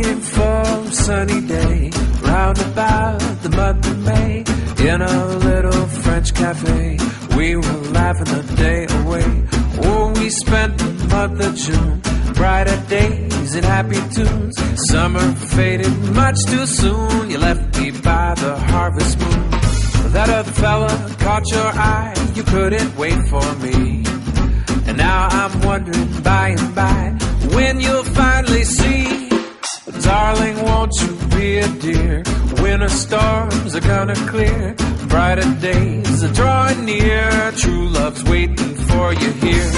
beautiful sunny day, round about the month of May, in a little French cafe, we were laughing the day away. Oh, we spent the month of June, brighter days and happy tunes. Summer faded much too soon, you left me by the harvest moon. That other fella caught your eye, you couldn't wait for me. And now I'm wondering by and by when you'll finally see. Darling, won't you be a dear? Winter storms are gonna clear, brighter days are drawing near, true love's waiting for you here.